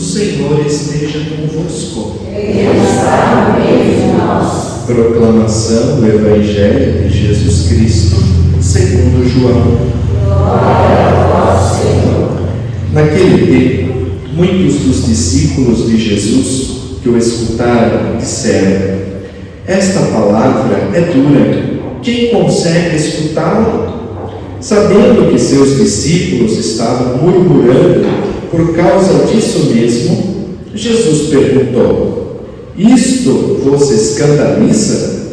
Senhor esteja convosco. Ele está no meio de nós. Proclamação do Evangelho de Jesus Cristo, segundo João. Glória a vós, Senhor. Naquele tempo, muitos dos discípulos de Jesus que o escutaram disseram: esta palavra é dura, quem consegue escutá-la? Sabendo que seus discípulos estavam murmurando por causa disso mesmo, Jesus perguntou: isto vos escandaliza?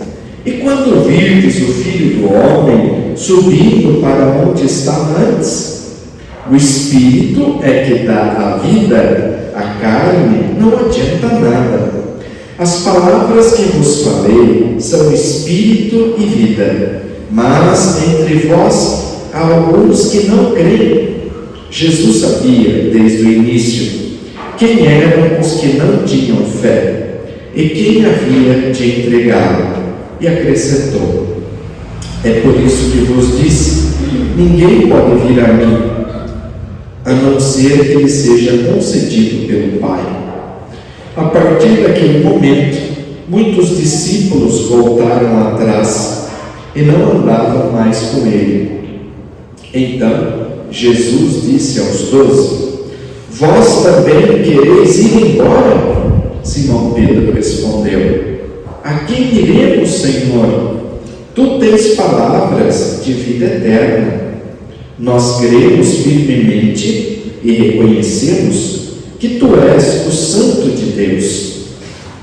E quando virdes o Filho do Homem subindo para onde estava antes? O Espírito é que dá a vida, a carne não adianta nada. As palavras que vos falei são Espírito e vida, mas entre vós há alguns que não creem. Jesus sabia desde o início quem eram os que não tinham fé e quem havia de entregá-lo, e acrescentou: é por isso que vos disse, ninguém pode vir a mim, a não ser que lhe seja concedido pelo Pai. A partir daquele momento, muitos discípulos voltaram atrás e não andavam mais com ele. Então, Jesus disse aos 12: vós também quereis ir embora? Simão Pedro respondeu: a quem iremos, Senhor? Tu tens palavras de vida eterna. Nós cremos firmemente e reconhecemos que Tu és o Santo de Deus.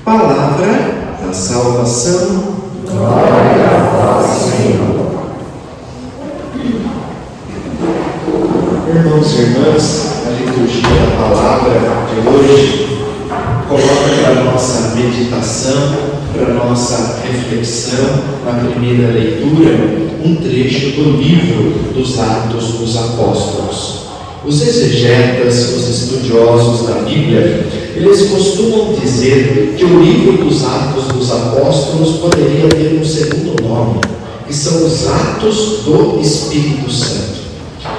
Palavra da salvação. Glória a vós, Senhor. Irmãos e irmãs, a liturgia da palavra de hoje coloca para a nossa meditação, para a nossa reflexão, na primeira leitura, um trecho do livro dos Atos dos Apóstolos. Os exegetas, os estudiosos da Bíblia, eles costumam dizer que o livro dos Atos dos Apóstolos poderia ter um segundo nome, que são os Atos do Espírito Santo.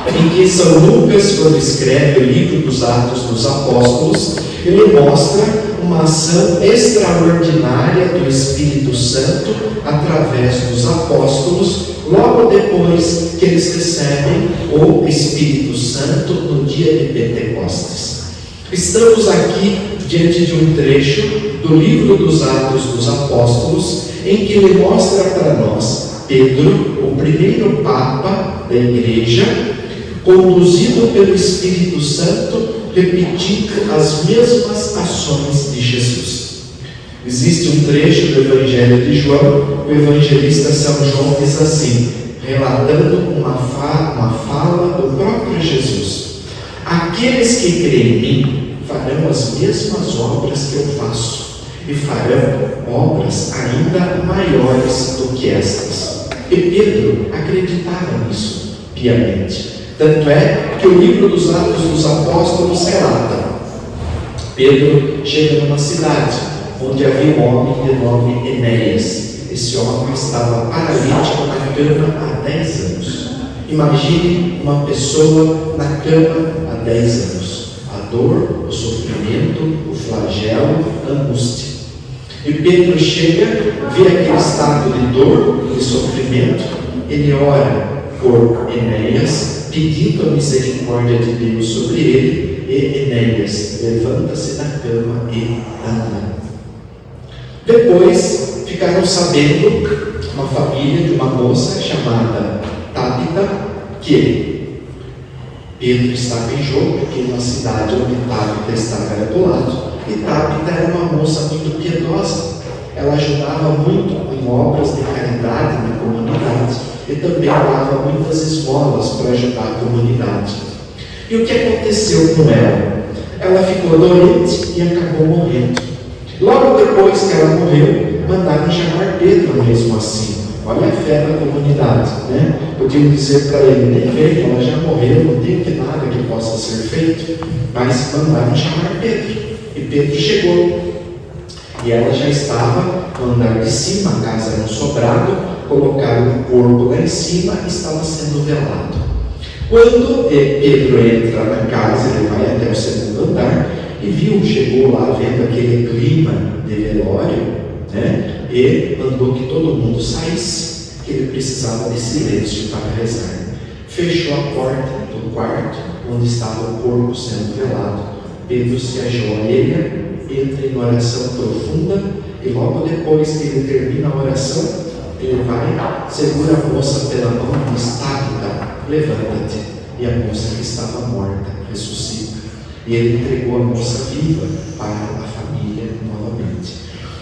Em que São Lucas, quando escreve o livro dos Atos dos Apóstolos, ele mostra uma ação extraordinária do Espírito Santo através dos apóstolos, logo depois que eles recebem o Espírito Santo no dia de Pentecostes. Estamos aqui diante de um trecho do livro dos Atos dos Apóstolos, em que ele mostra para nós Pedro, o primeiro Papa da Igreja, conduzido pelo Espírito Santo, repetindo as mesmas ações de Jesus. Existe um trecho do Evangelho de João, o evangelista São João diz assim, relatando uma fala do próprio Jesus: aqueles que creem em mim farão as mesmas obras que eu faço, e farão obras ainda maiores do que estas. E Pedro acreditava nisso piamente. Tanto é que o livro dos Atos dos Apóstolos relata: Pedro chega numa cidade onde havia um homem de nome Enéas. Esse homem estava paralítico na cama há 10 anos. Imagine uma pessoa na cama há 10 anos. A dor, o sofrimento, o flagelo, a angústia. E Pedro chega, vê aquele estado de dor, de sofrimento, ele ora por Enéas, pedindo a misericórdia de Deus sobre ele, e Enéas levanta-se da cama e anda. Depois ficaram sabendo, uma família de uma moça chamada Tábita, que Pedro estava em jogo, que na cidade onde Tábita estava era do lado. E Tábita era uma moça muito piedosa, ela ajudava muito em obras de caridade na comunidade e também dava muitas esmolas para ajudar a comunidade. E o que aconteceu com ela? Ela ficou doente e acabou morrendo. Logo depois que ela morreu, mandaram chamar Pedro mesmo assim. Olha a fé da comunidade, né? Podiam dizer para ele: nem vem, ela já morreu, não tem nada que possa ser feito. Mas mandaram chamar Pedro. E Pedro chegou. E ela já estava no andar de cima, a casa era um sobrado, colocaram o corpo lá em cima e estava sendo velado. Quando Pedro entra na casa, ele vai até o segundo andar, e viu, chegou lá vendo aquele clima de velório, né? E mandou que todo mundo saísse, que ele precisava de silêncio para rezar. Fechou a porta do quarto onde estava o corpo sendo velado. Pedro se ajoelha, entra em oração profunda e logo depois que ele termina a oração, ele vai, segura a moça pela mão e diz: Tabita, levanta-te. E a moça que estava morta ressuscita. E ele entregou a moça viva para a família novamente.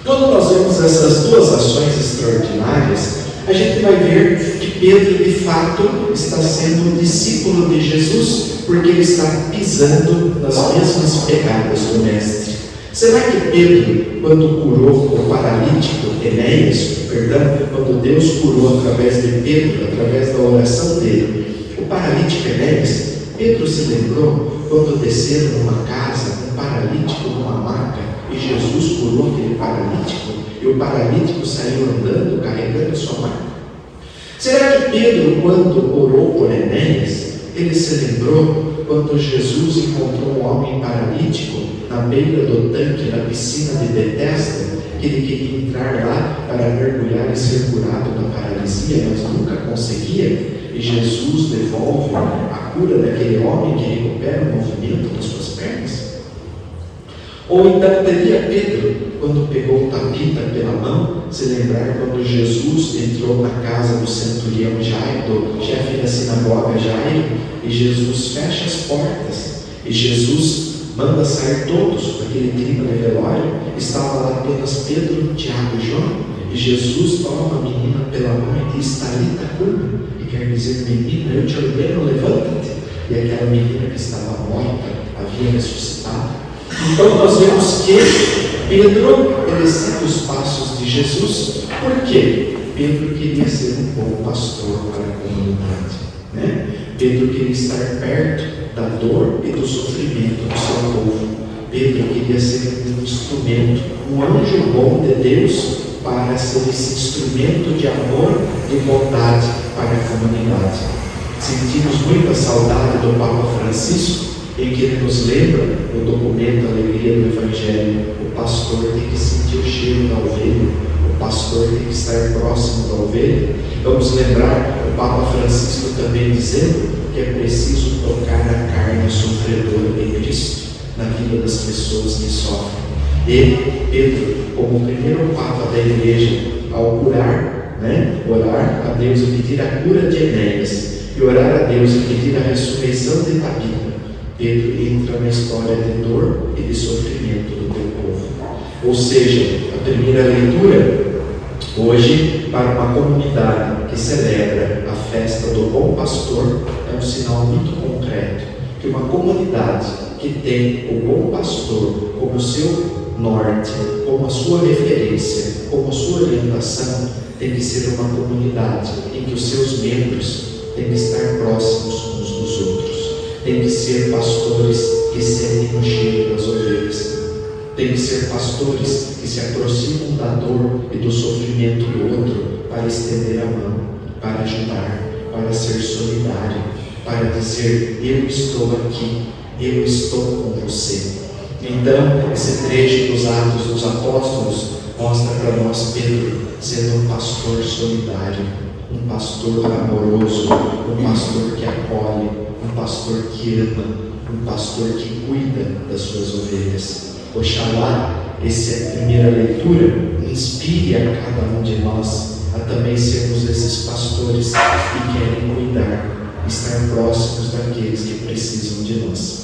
Quando nós vemos essas duas ações extraordinárias, a gente vai ver que Pedro de fato está sendo discípulo de Jesus, porque ele está pisando nas mesmas pegadas do Mestre. Será que Pedro, quando curou o paralítico Enéas, quando Deus curou através de Pedro, através da oração dele, o paralítico Enéas, Pedro se lembrou quando desceram numa casa, um paralítico numa maca, e Jesus curou aquele paralítico, e o paralítico saiu andando, carregando sua maca? Será que Pedro, quando orou por Enéas, ele se lembrou quando Jesus encontrou um homem paralítico na beira do tanque, na piscina de Betesda, que ele queria entrar lá para mergulhar e ser curado da paralisia, mas nunca conseguia, e Jesus devolve a cura daquele homem que recupera o movimento das suas pernas? Ou então teria Pedro, quando pegou Tabita pela mão, se lembrar quando Jesus entrou na casa do centurião Jairo, do chefe da sinagoga Jairo, e Jesus fecha as portas, e Jesus manda sair todos daquele clima de velório. Estava lá apenas Pedro, Tiago e João, e Jesus toma a menina pela mão e diz: Talita cumi, e quer dizer: menina, eu te ordeno, levanta-te. E aquela menina que estava morta havia ressuscitado. Então nós vemos que Pedro, ele segue os passos de Jesus. Por quê? Pedro queria ser um bom pastor para a comunidade, né? Pedro queria estar perto da dor e do sofrimento do seu povo. Pedro queria ser um instrumento, um anjo bom de Deus, para ser esse instrumento de amor e bondade para a comunidade. Sentimos muita saudade do Papa Francisco, em que ele nos lembra, no documento Alegria do Evangelho, o pastor tem que sentir o cheiro da ovelha, o pastor tem que estar próximo da ovelha. Vamos lembrar o Papa Francisco também dizendo que é preciso tocar a carne sofredora de Cristo na vida das pessoas que sofrem. Ele, Pedro, como o primeiro Papa da Igreja, ao curar, orar a Deus e pedir a cura de Enéas, e orar a Deus e pedir a ressurreição de Tabita, Pedro entra na história de dor e de sofrimento do teu povo. Ou seja, a primeira leitura, hoje, para uma comunidade que celebra a festa do bom pastor, é um sinal muito concreto, que uma comunidade que tem o bom pastor como seu norte, como a sua referência, como a sua orientação, tem que ser uma comunidade em que os seus membros têm que estar próximos uns dos outros. Tem que ser pastores que sentem o cheiro das ovelhas. Tem que ser pastores que se aproximam da dor e do sofrimento do outro para estender a mão, para ajudar, para ser solidário, para dizer: eu estou aqui, eu estou com você. Então, esse trecho dos Atos dos Apóstolos mostra para nós Pedro sendo um pastor solidário, um pastor amoroso, um pastor que acolhe, um pastor que ama, um pastor que cuida das suas ovelhas. Oxalá essa primeira leitura inspire a cada um de nós a também sermos esses pastores que querem cuidar, estar próximos daqueles que precisam de nós.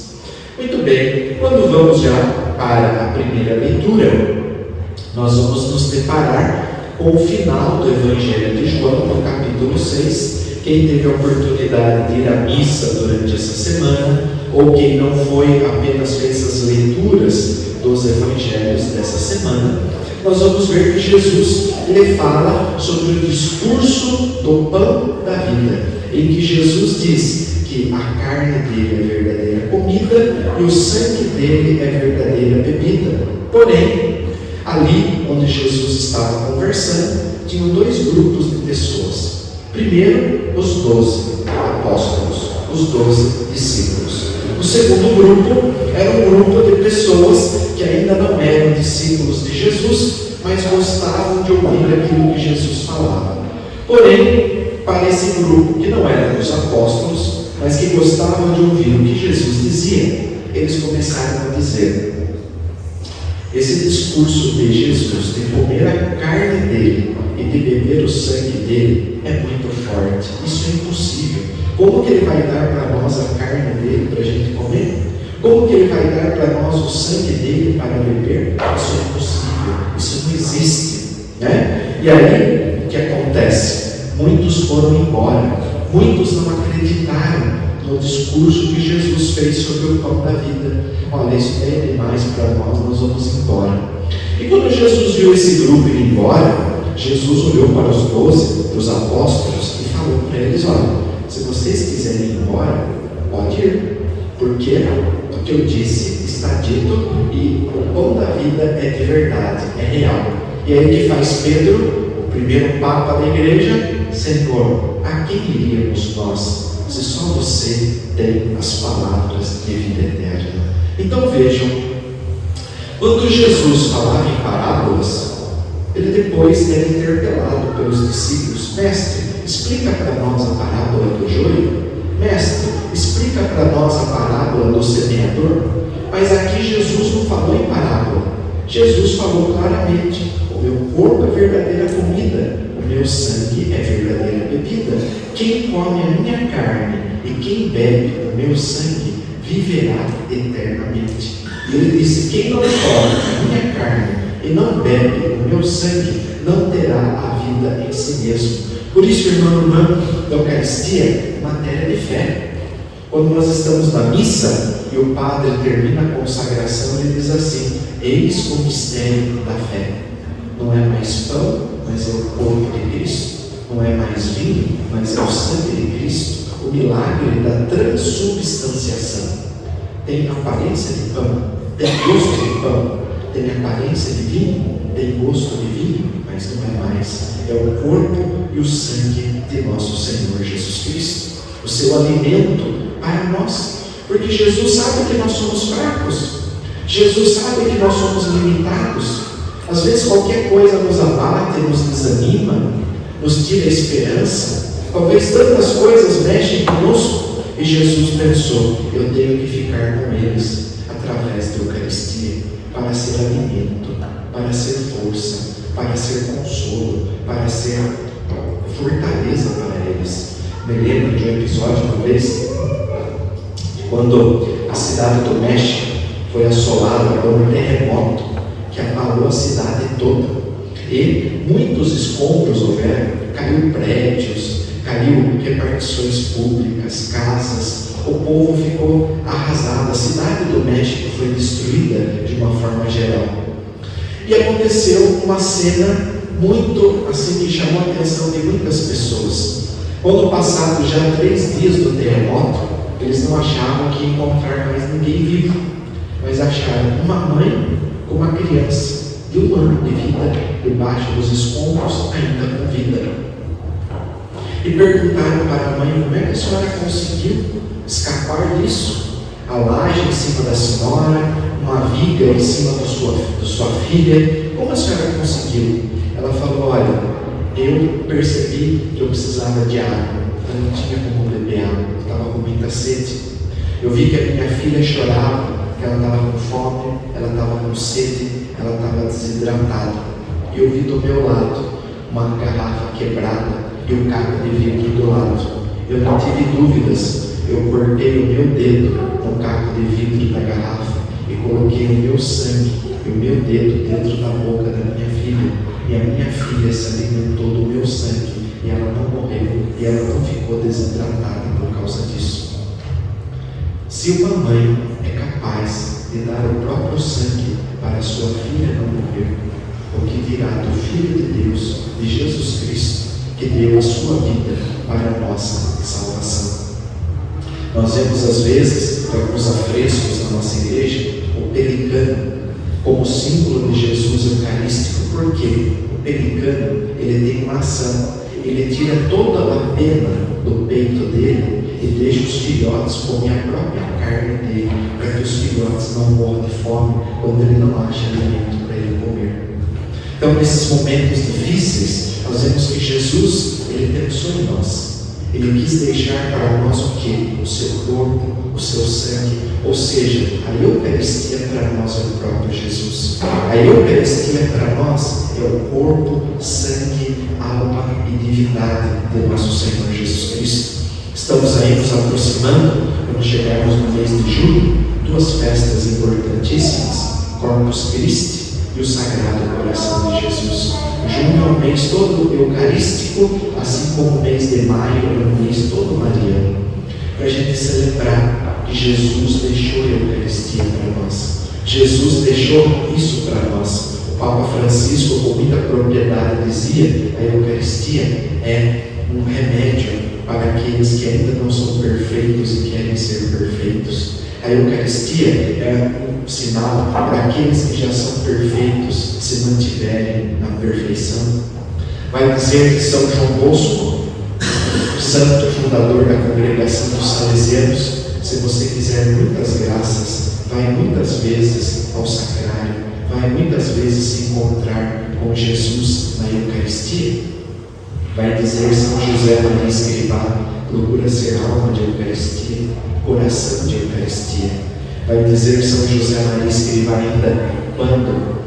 Muito bem, quando vamos já para a primeira leitura, nós vamos nos deparar com o final do Evangelho de João, no capítulo 6. Quem teve a oportunidade de ir à missa durante essa semana, ou quem não foi, apenas fez as leituras dos Evangelhos dessa semana, nós vamos ver que Jesus ele fala sobre o discurso do pão da vida, em que Jesus diz que a carne dele é verdadeira comida e o sangue dele é verdadeira bebida. Porém, ali onde Jesus estava conversando, tinham dois grupos de pessoas. Primeiro, os 12 apóstolos, os 12 discípulos. O segundo grupo era um grupo de pessoas Jesus falava. Porém, para esse grupo que não era dos apóstolos, mas que gostava de ouvir o que Jesus dizia, eles começaram a dizer: esse discurso de Jesus de comer a carne dele e de beber o sangue dele é muito forte. Isso é impossível. Como que ele vai dar para nós a carne dele para a gente comer? Como que ele vai dar para nós o sangue dele para beber? Isso é impossível. Isso não existe, né? E aí, o que acontece? Muitos foram embora. Muitos não acreditaram no discurso que Jesus fez sobre o pão da vida. Olha, isso é demais para nós vamos embora. E quando Jesus viu esse grupo ir embora, Jesus olhou para os 12, para os apóstolos, e falou para eles: olha, se vocês quiserem ir embora, pode ir, porque o que eu disse está dito e o pão da vida é de verdade, é real. E aí o que faz Pedro, o primeiro papa da igreja? Senhor, a quem iríamos nós, se só você tem as palavras de vida eterna? Então vejam, quando Jesus falava em parábolas, ele depois era interpelado pelos discípulos: mestre, explica para nós a parábola do joio. Mestre, explica para nós a parábola do semeador. Mas aqui Jesus não falou em parábola. Jesus falou claramente: o meu corpo é verdadeira comida, o meu sangue é verdadeira bebida. Quem come a minha carne e quem bebe o meu sangue viverá eternamente. E ele disse: quem não come a minha carne e não bebe o meu sangue não terá a vida em si mesmo. Por isso, irmã, da Eucaristia é matéria de fé. Quando nós estamos na missa e o padre termina a consagração, ele diz assim: eis o mistério da fé. Não é mais pão, mas é o corpo de Cristo. Não é mais vinho, mas é o sangue de Cristo. O milagre da transubstanciação. Tem aparência de pão, tem gosto de pão, tem aparência de vinho, tem gosto de vinho, mas não é mais. É o corpo e o sangue de nosso Senhor Jesus Cristo. O seu alimento para nós. Porque Jesus sabe que nós somos fracos. Jesus sabe que nós somos limitados. Às vezes qualquer coisa nos abate, nos desanima, nos tira a esperança. Talvez tantas coisas mexem conosco. E Jesus pensou: eu tenho que ficar com eles através da Eucaristia, para ser alimento, para ser força, para ser consolo, para ser fortaleza para eles. Me lembro de um episódio uma vez, quando a cidade do México foi assolada por um terremoto que abalou a cidade toda. E muitos escombros houveram, caiu prédios, caiu repartições públicas, casas, o povo ficou arrasado, a cidade do México foi destruída de uma forma geral. E aconteceu uma cena muito assim que chamou a atenção de muitas pessoas. Quando passados já 3 dias do terremoto, eles não achavam que ia encontrar mais ninguém vivo, mas acharam uma mãe com uma criança de 1 ano de vida debaixo dos escombros, ainda com vida. E perguntaram para a mãe: como é que a senhora conseguiu escapar disso? A laje em cima da senhora, uma viga em cima da sua filha, como a senhora conseguiu? Ela falou: olha, eu percebi que eu precisava de água, eu não tinha como beber água, eu estava com muita sede. Eu vi que a minha filha chorava, que ela estava com fome, ela estava com sede, ela estava desidratada. E eu vi do meu lado uma garrafa quebrada e o caco de vidro do lado. Eu não tive dúvidas, eu cortei o meu dedo no caco de vidro da garrafa e coloquei o meu sangue e o meu dedo dentro da boca da minha filha. E a minha filha se alimentou do meu sangue e ela não morreu e ela não ficou desidratada por causa disso. Se uma mãe é capaz de dar o próprio sangue para a sua filha não morrer, o que dirá do Filho de Deus, de Jesus Cristo, que deu a sua vida para a nossa salvação? Nós vemos às vezes, em alguns afrescos na nossa igreja, o pelicano como símbolo de Jesus eucarístico. Por quê? O pelicano, ele tem uma ação, ele tira toda a pena do peito dele e deixa os filhotes comer a própria carne dele, para que os filhotes não morram de fome quando ele não acha alimento para ele comer. Então, nesses momentos difíceis, nós vemos que Jesus, Ele pensou em nós. Ele quis deixar para nós o quê? O seu corpo, o seu sangue, ou seja, a Eucaristia para nós é o próprio Jesus. A Eucaristia para nós é o corpo, sangue, alma e divindade de nosso Senhor Jesus Cristo. Estamos aí nos aproximando, quando chegarmos no mês de julho, duas festas importantíssimas, Corpus Christi e o Sagrado Coração de Jesus. Junho é um mês todo eucarístico, assim como o mês de maio é um mês todo mariano, para a gente celebrar que Jesus deixou a Eucaristia para nós. Jesus deixou isso para nós. O Papa Francisco, com muita propriedade, dizia: a Eucaristia é um remédio para aqueles que ainda não são perfeitos e querem ser perfeitos. A Eucaristia é um sinal para aqueles que já são perfeitos se mantiverem na perfeição. Vai dizer que São João Bosco, o santo fundador da congregação dos Salesianos, se você quiser muitas graças, vai muitas vezes ao sacrário, vai muitas vezes se encontrar com Jesus na Eucaristia. Vai dizer São José Maria Escrivá, procura ser alma de Eucaristia, coração de Eucaristia. Vai dizer São José Maria Escrivá ainda: quando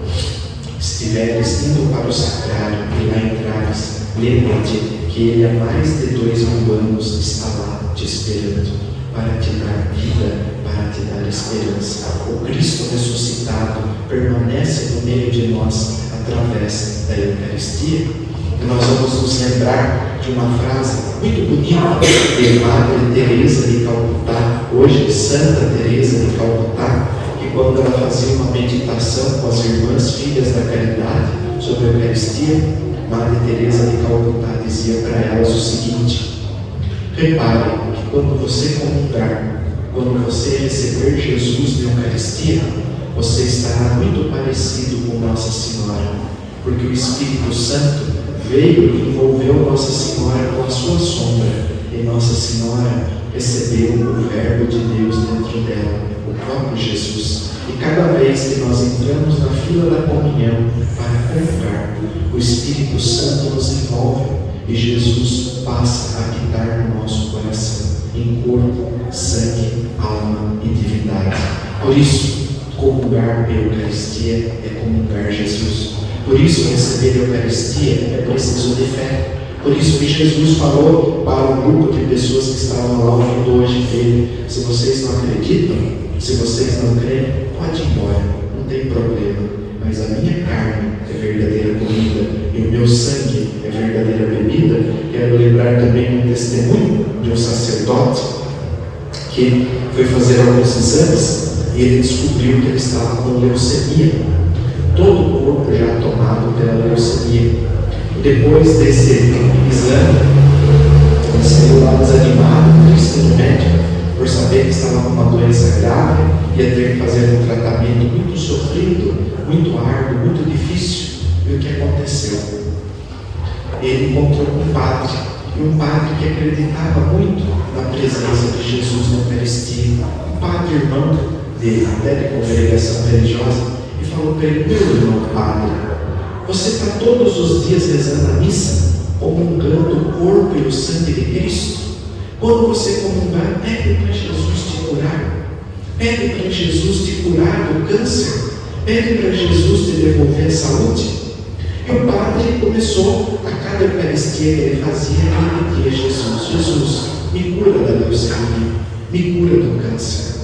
estiveres indo para o sacrário e lá entrares, lembra-te que Ele há mais de 2000 anos está lá te esperando, para te dar vida, para te dar esperança. O Cristo ressuscitado permanece no meio de nós através da Eucaristia. E nós vamos nos lembrar de uma frase muito bonita de Madre Teresa de Calcutá, hoje Santa Teresa de Calcutá, que quando ela fazia uma meditação com as irmãs filhas da caridade sobre a Eucaristia, Madre Teresa de Calcutá dizia para elas o seguinte: repare que quando você comungar, quando você receber Jesus na Eucaristia, você estará muito parecido com Nossa Senhora, porque o Espírito Santo veio e envolveu Nossa Senhora com a sua sombra, e Nossa Senhora recebeu o Verbo de Deus dentro dela, o próprio Jesus. E cada vez que nós entramos na fila da comunhão para comungar, o Espírito Santo nos envolve e Jesus passa a habitar no nosso coração, em corpo, sangue, alma e divindade. Por isso, comungar a Eucaristia é comungar Jesus. Por isso, receber a Eucaristia é preciso de fé. Por isso que Jesus falou para um grupo de pessoas que estavam lá ouvindo hoje dele: se vocês não acreditam, se vocês não creem, pode ir embora, não tem problema. Mas a minha carne é verdadeira comida e o meu sangue é verdadeira bebida. Quero lembrar também um testemunho de um sacerdote que foi fazer alguns exames e ele descobriu que ele estava com leucemia. Todo o corpo já tomado pela leucemia. Depois desse exame, ele saiu lá desanimado, triste no médico, por saber que estava com uma doença grave, ia ter que fazer um tratamento muito sofrido, muito árduo, muito difícil. E o que aconteceu? Ele encontrou um padre, e um padre que acreditava muito na presença de Jesus na Eucaristia, um padre irmão dele, até de congregação religiosa, e falou para ele: meu irmão padre, você está todos os dias rezando a missa, comungando o corpo e o sangue de Cristo. Quando você comungar, pede para Jesus te curar. Pede para Jesus te curar do câncer. Pede para Jesus te devolver a saúde. E o padre começou, a cada Eucaristia que ele fazia, ele pedia a Jesus: Jesus, me cura da leucemia, me cura do câncer.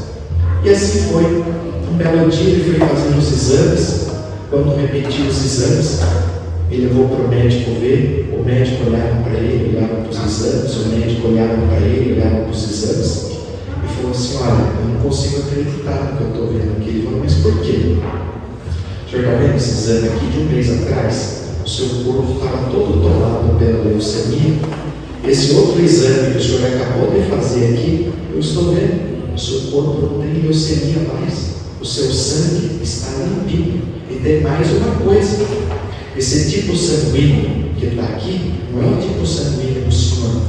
E assim foi. Um belo dia ele foi fazer os exames. Quando repetiu os exames, ele levou para o médico ver. O médico olhava para ele, olhava para os exames. O médico olhava para ele, olhava para os exames. E falou assim: olha, eu não consigo acreditar no que eu estou vendo aqui. Ele falou: mas por quê? O senhor está vendo esse exame aqui de um mês atrás? O seu corpo estava todo tomado pela leucemia. Esse outro exame que o senhor acabou de fazer aqui, eu estou vendo. O seu corpo não tem leucemia mais. O seu sangue está limpinho. E tem mais uma coisa: esse tipo sanguíneo que está aqui não é o tipo sanguíneo do senhor,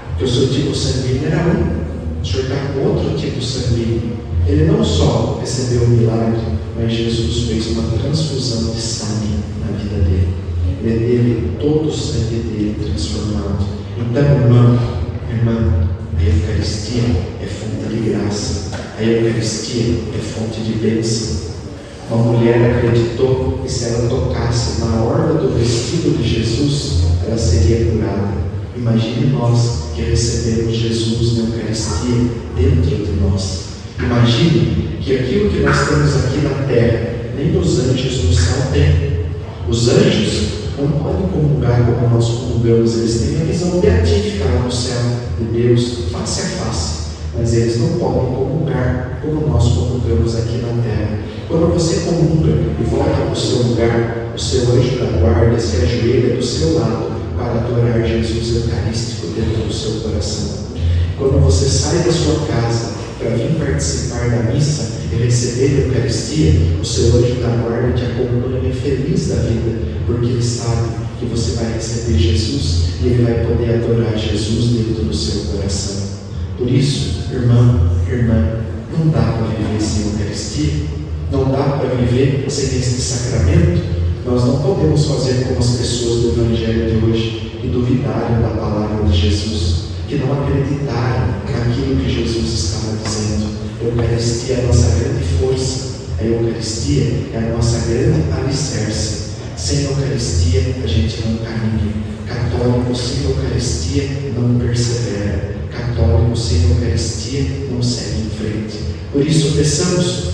porque o seu tipo sanguíneo era um, o Senhor está com outro tipo sanguíneo. Ele não só recebeu o milagre, mas Jesus fez uma transfusão de sangue na vida dele. Ele teve todo o sangue dele transformado. Então, irmã, a Eucaristia é fonte de graça. A Eucaristia é fonte de bênção. Uma mulher acreditou que se ela tocasse na orla do vestido de Jesus, ela seria curada. Imagine nós que recebemos Jesus na Eucaristia dentro de nós. Imagine que aquilo que nós temos aqui na terra, nem os anjos no céu têm. Os anjos não podem comungar como nós comungamos, eles têm a visão beatífica lá no céu de Deus, face a face, mas eles não podem comungar como nós comungamos aqui na terra. Quando você comunga e volta para o seu lugar, o seu anjo da guarda se ajoelha do seu lado para adorar Jesus Eucarístico dentro do seu coração. Quando você sai da sua casa para vir participar da missa e receber a Eucaristia, o seu anjo da guarda te acompanha feliz da vida, porque ele sabe que você vai receber Jesus e ele vai poder adorar Jesus dentro do seu coração. Por isso, irmã, não dá para viver sem Eucaristia, não dá para viver sem este sacramento. Nós não podemos fazer como as pessoas do Evangelho de hoje que duvidaram da palavra de Jesus, que não acreditaram naquilo que Jesus estava dizendo. A Eucaristia é a nossa grande força, a Eucaristia é a nossa grande alicerce. Sem Eucaristia a gente não caminha. Católico sem Eucaristia não persevera. Católico sem Eucaristia não segue em frente. Por isso peçamos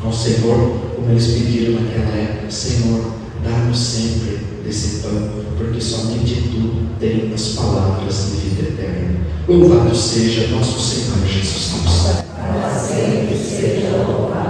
ao Senhor, como eles pediram naquela época: Senhor, dá-nos sempre desse pão, porque somente Tu tens as palavras de vida eterna. Louvado seja nosso Senhor Jesus Cristo. Para sempre seja louvado.